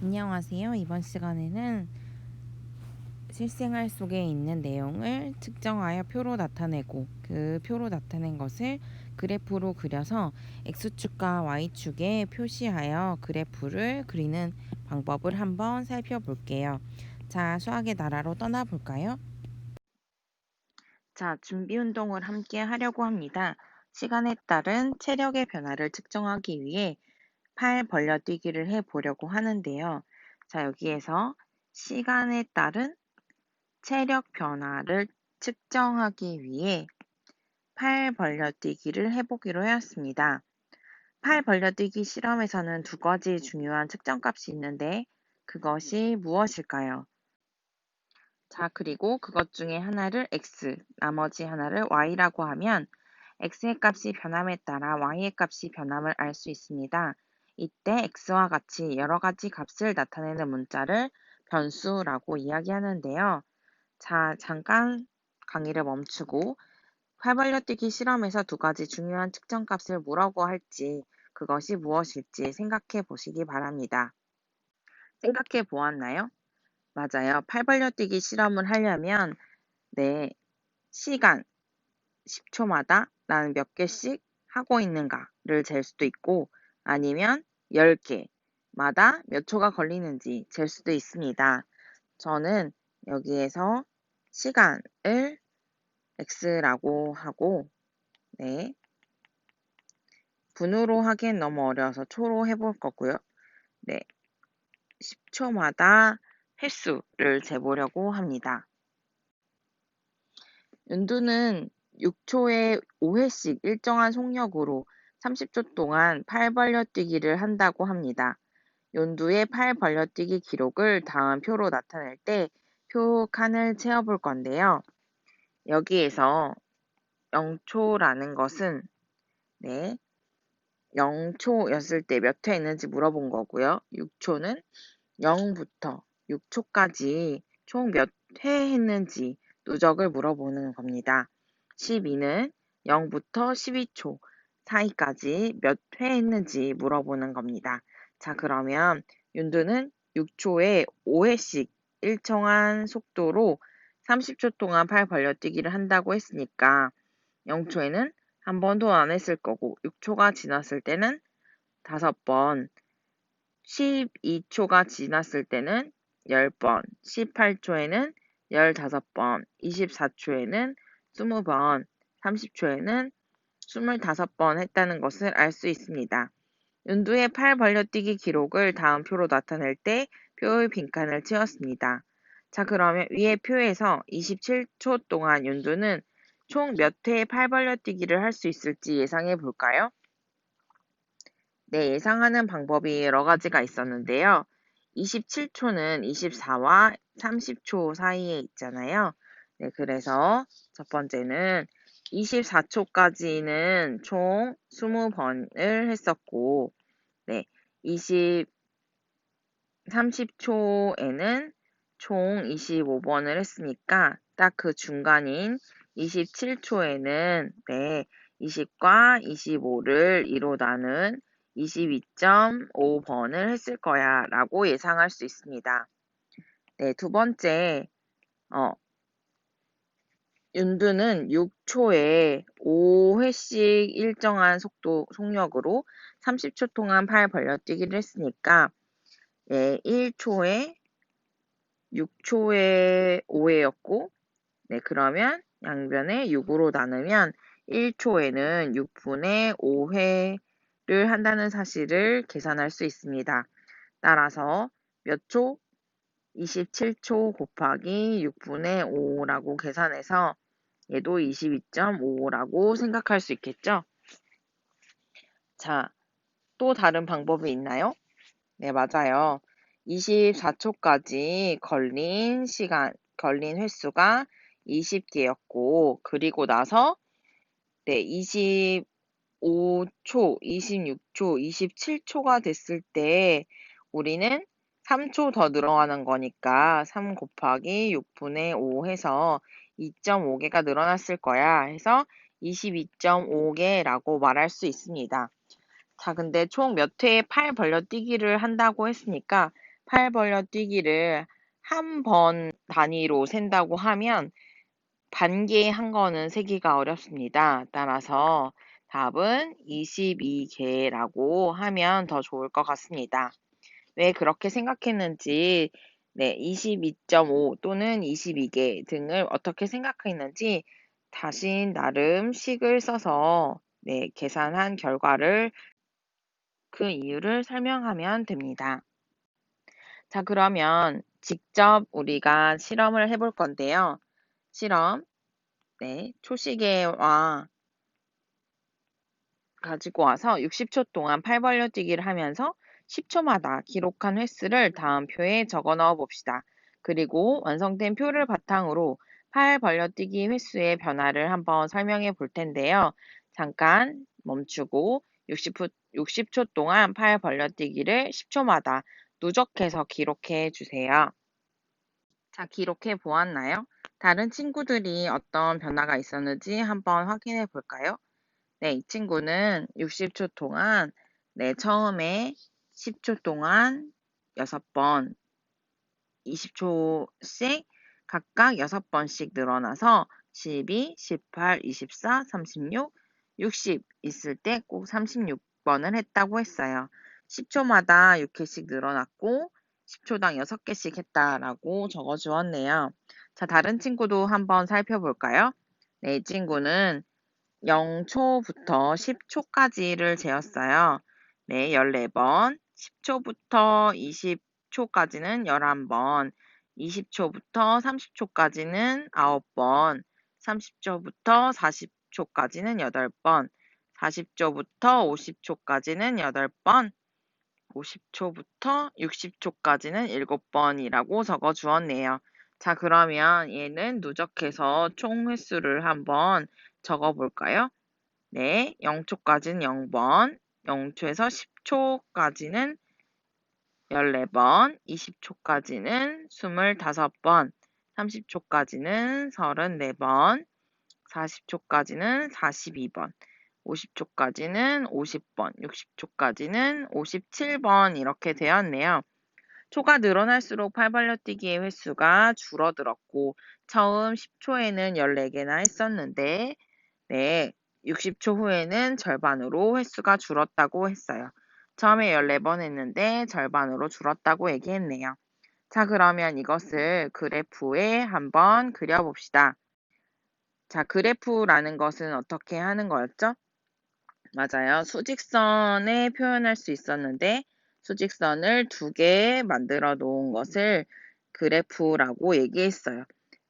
안녕하세요. 이번 시간에는 실생활 속에 있는 내용을 측정하여 표로 나타내고 그 표로 나타낸 것을 그래프로 그려서 X축과 Y축에 표시하여 그래프를 그리는 방법을 한번 살펴볼게요. 자, 수학의 나라로 떠나볼까요? 자, 준비 운동을 함께 하려고 합니다. 시간에 따른 체력의 변화를 측정하기 위해 팔 벌려뛰기를 해보려고 하는데요. 자, 여기에서 시간에 따른 체력 변화를 측정하기 위해 팔 벌려뛰기를 해보기로 하였습니다. 팔 벌려뛰기 실험에서는 두 가지 중요한 측정값이 있는데 그것이 무엇일까요? 자, 그리고 그것 중에 하나를 x, 나머지 하나를 y라고 하면 x의 값이 변함에 따라 y의 값이 변함을 알 수 있습니다. 이때 x와 같이 여러 가지 값을 나타내는 문자를 변수라고 이야기하는데요. 자, 잠깐 강의를 멈추고 팔 벌려뛰기 실험에서 두 가지 중요한 측정값을 뭐라고 할지 그것이 무엇일지 생각해 보시기 바랍니다. 생각해 보았나요? 맞아요. 팔 벌려뛰기 실험을 하려면 시간 10초마다 나는 몇 개씩 하고 있는가를 잴 수도 있고 아니면 10개마다 몇 초가 걸리는지 잴 수도 있습니다. 저는 여기에서 시간을 x라고 하고 분으로 하기엔 너무 어려워서 초로 해볼 거고요. 10초마다 횟수를 재보려고 합니다. 윤두는 6초에 5회씩 일정한 속력으로 30초 동안 팔 벌려뛰기를 한다고 합니다. 윤두의 팔 벌려뛰기 기록을 다음 표로 나타낼 때 표 칸을 채워볼 건데요. 여기에서 0초라는 것은 0초였을 때 몇 회 했는지 물어본 거고요. 6초는 0부터 6초까지 총 몇 회 했는지 누적을 물어보는 겁니다. 12는 0부터 12초 사이까지 몇 회 했는지 물어보는 겁니다. 자, 그러면 윤두는 6초에 5회씩 일정한 속도로 30초 동안 팔 벌려뛰기를 한다고 했으니까 0초에는 한 번도 안 했을 거고 6초가 지났을 때는 5번, 12초가 지났을 때는 10번, 18초에는 15번, 24초에는 20번, 30초에는 25번 했다는 것을 알 수 있습니다. 윤두의 팔 벌려뛰기 기록을 다음 표로 나타낼 때 표의 빈칸을 채웠습니다. 자, 그러면 위의 표에서 27초 동안 윤두는 총 몇 회의 팔 벌려뛰기를 할 수 있을지 예상해 볼까요? 예상하는 방법이 여러 가지가 있었는데요. 27초는 24와 30초 사이에 있잖아요. 그래서 첫 번째는 24초까지는 총 20번을 했었고, 30초에는 총 25번을 했으니까 딱 그 중간인 27초에는 20과 25를 2로 나눈 22.5번을 했을 거야 라고 예상할 수 있습니다. 두 번째, 윤두는 6초에 5회씩 일정한 속력으로 30초 동안 팔 벌려뛰기를 했으니까 1초에 6초에 5회였고 그러면 양변에 6으로 나누면 1초에는 6분의 5회를 한다는 사실을 계산할 수 있습니다. 따라서 몇 초? 27초 곱하기 6분의 5라고 계산해서 얘도 22.5라고 생각할 수 있겠죠? 자, 또 다른 방법이 있나요? 네, 맞아요. 24초까지 걸린 횟수가 20개였고, 그리고 나서, 25초, 26초, 27초가 됐을 때, 우리는 3초 더 늘어나는 거니까, 3 곱하기 6분의 5 해서 2.5개가 늘어났을 거야. 해서 22.5개라고 말할 수 있습니다. 자, 근데 총 몇 회의 팔 벌려뛰기를 한다고 했으니까 팔 벌려 뛰기를 한 번 단위로 센다고 하면 반개 한 거는 세기가 어렵습니다. 따라서 답은 22개라고 하면 더 좋을 것 같습니다. 왜 그렇게 생각했는지, 22.5 또는 22개 등을 어떻게 생각했는지 다시 나름 식을 써서 계산한 결과를 그 이유를 설명하면 됩니다. 자, 그러면 직접 우리가 실험을 해볼 건데요. 실험, 초시계와 가지고 와서 60초 동안 팔 벌려 뛰기를 하면서 10초마다 기록한 횟수를 다음 표에 적어 넣어 봅시다. 그리고 완성된 표를 바탕으로 팔 벌려 뛰기 횟수의 변화를 한번 설명해 볼 텐데요. 잠깐 멈추고 60초 동안 팔 벌려 뛰기를 10초마다 누적해서 기록해 주세요. 자, 기록해 보았나요? 다른 친구들이 어떤 변화가 있었는지 한번 확인해 볼까요? 이 친구는 60초 동안, 처음에 10초 동안 6번, 20초씩 각각 6번씩 늘어나서 12, 18, 24, 36, 60 있을 때 꼭 36번을 했다고 했어요. 10초마다 6회씩 늘어났고 10초당 6개씩 했다라고 적어 주었네요. 자, 다른 친구도 한번 살펴볼까요? 이 친구는 0초부터 10초까지를 재었어요. 14번, 10초부터 20초까지는 11번, 20초부터 30초까지는 9번, 30초부터 40초까지는 8번, 40초부터 50초까지는 8번, 50초부터 60초까지는 7번이라고 적어 주었네요. 자, 그러면 얘는 누적해서 총 횟수를 한번 적어 볼까요? 0초까지는 0번, 0초에서 10초까지는 14번, 20초까지는 25번, 30초까지는 34번, 40초까지는 42번, 50초까지는 50번, 60초까지는 57번 이렇게 되었네요. 초가 늘어날수록 팔 벌려뛰기의 횟수가 줄어들었고 처음 10초에는 14개나 했었는데 60초 후에는 절반으로 횟수가 줄었다고 했어요. 처음에 14번 했는데 절반으로 줄었다고 얘기했네요. 자, 그러면 이것을 그래프에 한번 그려봅시다. 자, 그래프라는 것은 어떻게 하는 거였죠? 맞아요. 수직선에 표현할 수 있었는데 수직선을 2개 만들어 놓은 것을 그래프라고 얘기했어요.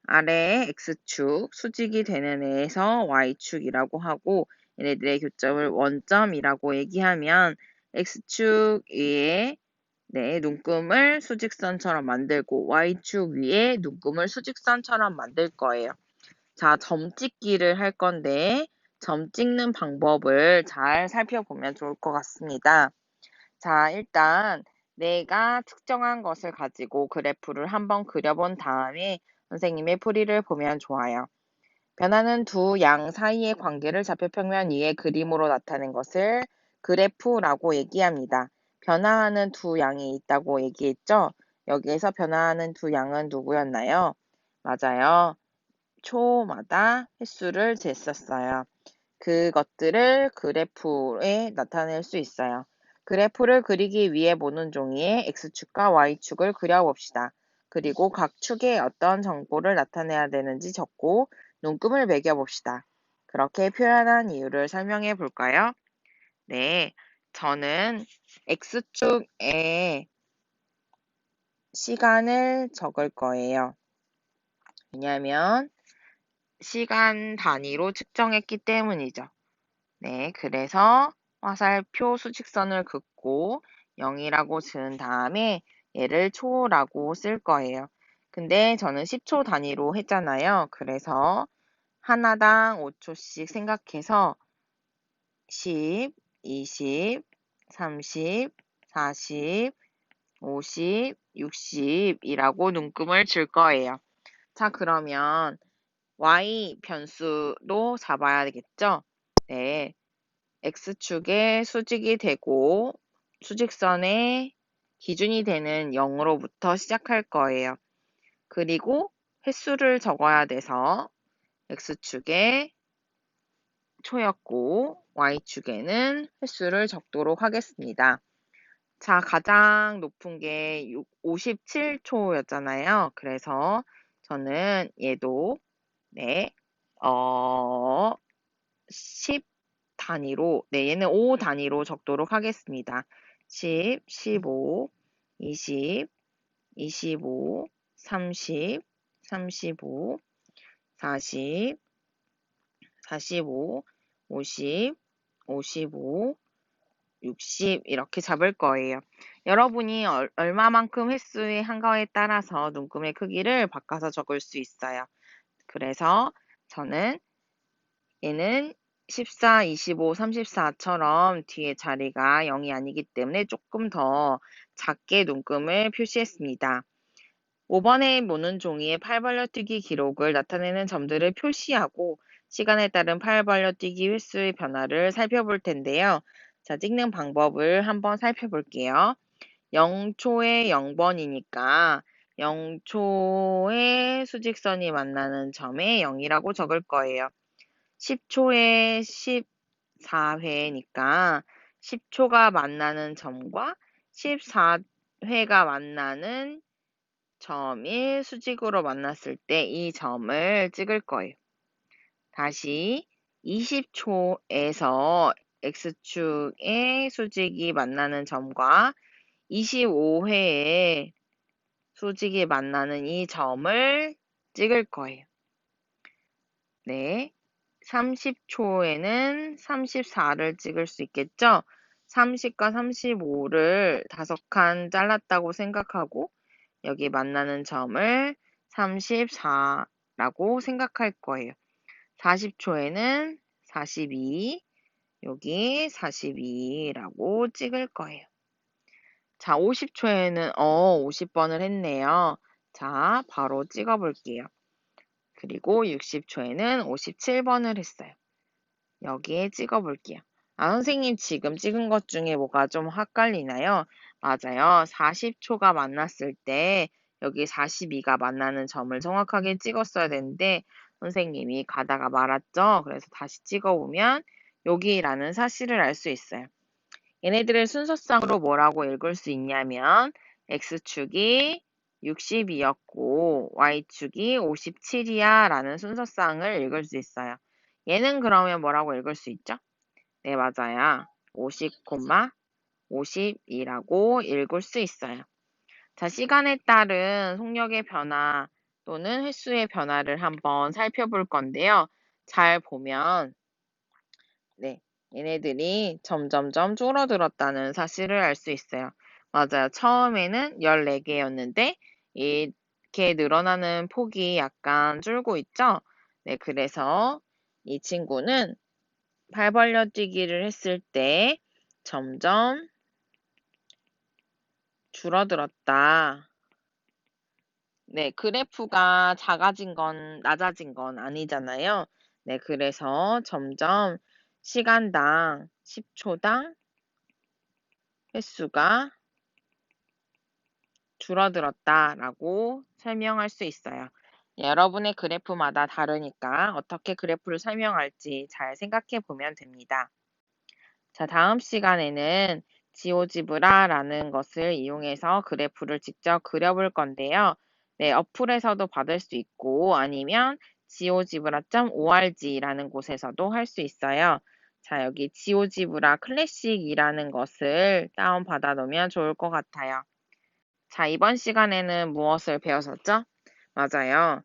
아래에 X축, 수직이 되는 애에서 Y축이라고 하고 얘네들의 교점을 원점이라고 얘기하면 X축 위에 눈금을 수직선처럼 만들고 Y축 위에 눈금을 수직선처럼 만들 거예요. 자, 점 찍기를 할 건데 점 찍는 방법을 잘 살펴보면 좋을 것 같습니다. 자, 일단 내가 특정한 것을 가지고 그래프를 한번 그려본 다음에 선생님의 풀이를 보면 좋아요. 변하는 두 양 사이의 관계를 좌표평면 위에 그림으로 나타낸 것을 그래프라고 얘기합니다. 변화하는 두 양이 있다고 얘기했죠? 여기에서 변화하는 두 양은 누구였나요? 맞아요. 초마다 횟수를 쟀었어요. 그것들을 그래프에 나타낼 수 있어요. 그래프를 그리기 위해 보는 종이에 X축과 Y축을 그려봅시다. 그리고 각 축에 어떤 정보를 나타내야 되는지 적고 눈금을 매겨봅시다. 그렇게 표현한 이유를 설명해 볼까요? 저는 X축에 시간을 적을 거예요. 왜냐하면 시간 단위로 측정했기 때문이죠. 그래서 화살표 수직선을 긋고 0이라고 지은 다음에 얘를 초라고 쓸 거예요. 근데 저는 10초 단위로 했잖아요. 그래서 하나당 5초씩 생각해서 10, 20, 30, 40, 50, 60이라고 눈금을 줄 거예요. 자, 그러면 y 변수로 잡아야 되겠죠? X축에 수직이 되고 수직선에 기준이 되는 0으로부터 시작할 거예요. 그리고 횟수를 적어야 돼서 X축에 초였고 Y축에는 횟수를 적도록 하겠습니다. 자, 가장 높은 게 57초였잖아요. 그래서 저는 얘도 10 단위로, 얘는 5 단위로 적도록 하겠습니다. 10, 15, 20, 25, 30, 35, 40, 45, 50, 55, 60 이렇게 잡을 거예요. 여러분이 얼마만큼 횟수의 한 거에 따라서 눈금의 크기를 바꿔서 적을 수 있어요. 그래서 저는 얘는 14, 25, 34처럼 뒤에 자리가 0이 아니기 때문에 조금 더 작게 눈금을 표시했습니다. 5번에 모는 종이에 팔 벌려뛰기 기록을 나타내는 점들을 표시하고 시간에 따른 팔 벌려뛰기 횟수의 변화를 살펴볼 텐데요. 자, 찍는 방법을 한번 살펴볼게요. 0초에 0번이니까 0초에 수직선이 만나는 점에 0이라고 적을 거예요. 10초에 14회니까 10초가 만나는 점과 14회가 만나는 점이 수직으로 만났을 때 이 점을 찍을 거예요. 다시 20초에서 X축의 수직이 만나는 점과 25회에 수직이 만나는 이 점을 찍을 거예요. 네. 30초에는 34를 찍을 수 있겠죠? 30과 35를 5칸 잘랐다고 생각하고 여기 만나는 점을 34라고 생각할 거예요. 40초에는 42, 여기 42라고 찍을 거예요. 자, 50초에는 50번을 했네요. 자, 바로 찍어 볼게요. 그리고 60초에는 57번을 했어요. 여기에 찍어 볼게요. 아, 선생님 지금 찍은 것 중에 뭐가 좀 헷갈리나요? 맞아요. 40초가 만났을 때 여기 42가 만나는 점을 정확하게 찍었어야 되는데 선생님이 가다가 말았죠. 그래서 다시 찍어보면 여기라는 사실을 알 수 있어요. 얘네들을 순서상으로 뭐라고 읽을 수 있냐면 X축이 60이었고 Y축이 57이야 라는 순서상을 읽을 수 있어요. 얘는 그러면 뭐라고 읽을 수 있죠? 네, 맞아요. 50, 50이라고 읽을 수 있어요. 자, 시간에 따른 속력의 변화 또는 횟수의 변화를 한번 살펴볼 건데요. 잘 보면 얘네들이 점점점 줄어들었다는 사실을 알 수 있어요. 맞아요. 처음에는 14개였는데 이렇게 늘어나는 폭이 약간 줄고 있죠? 네, 그래서 이 친구는 팔 벌려뛰기를 했을 때 점점 줄어들었다. 네, 그래프가 작아진 건 낮아진 건 아니잖아요. 네, 그래서 점점 시간당 10초당 횟수가 줄어들었다라고 설명할 수 있어요. 여러분의 그래프마다 다르니까 어떻게 그래프를 설명할지 잘 생각해 보면 됩니다. 자, 다음 시간에는 지오지브라라는 것을 이용해서 그래프를 직접 그려볼 건데요. 네, 어플에서도 받을 수 있고 아니면 geobra.org라는 곳에서도 할 수 있어요. 자, 여기 지오지브라 클래식이라는 것을 다운받아 놓으면 좋을 것 같아요. 자, 이번 시간에는 무엇을 배웠었죠? 맞아요.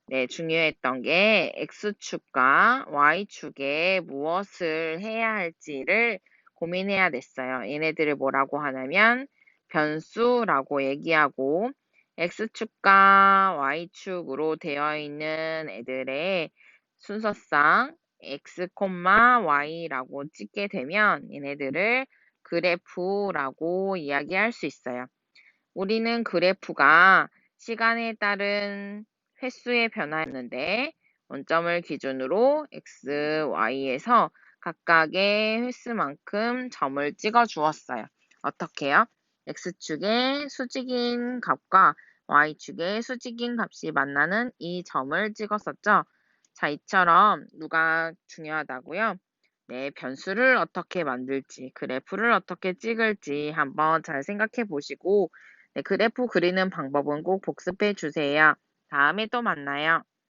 네, 중요했던 게 X축과 Y축에 무엇을 해야 할지를 고민해야 됐어요. 얘네들을 뭐라고 하냐면 변수라고 얘기하고 X축과 Y축으로 되어 있는 애들의 순서상 X, Y라고 찍게 되면 얘네들을 그래프라고 이야기할 수 있어요. 우리는 그래프가 시간에 따른 횟수의 변화였는데 원점을 기준으로 x, y에서 각각의 횟수만큼 점을 찍어 주었어요. 어떻게요? x축의 수직인 값과 y축의 수직인 값이 만나는 이 점을 찍었었죠. 자, 이처럼 누가 중요하다고요? 네, 변수를 어떻게 만들지, 그래프를 어떻게 찍을지 한번 잘 생각해 보시고, 네, 그래프 그리는 방법은 꼭 복습해 주세요. 다음에 또 만나요.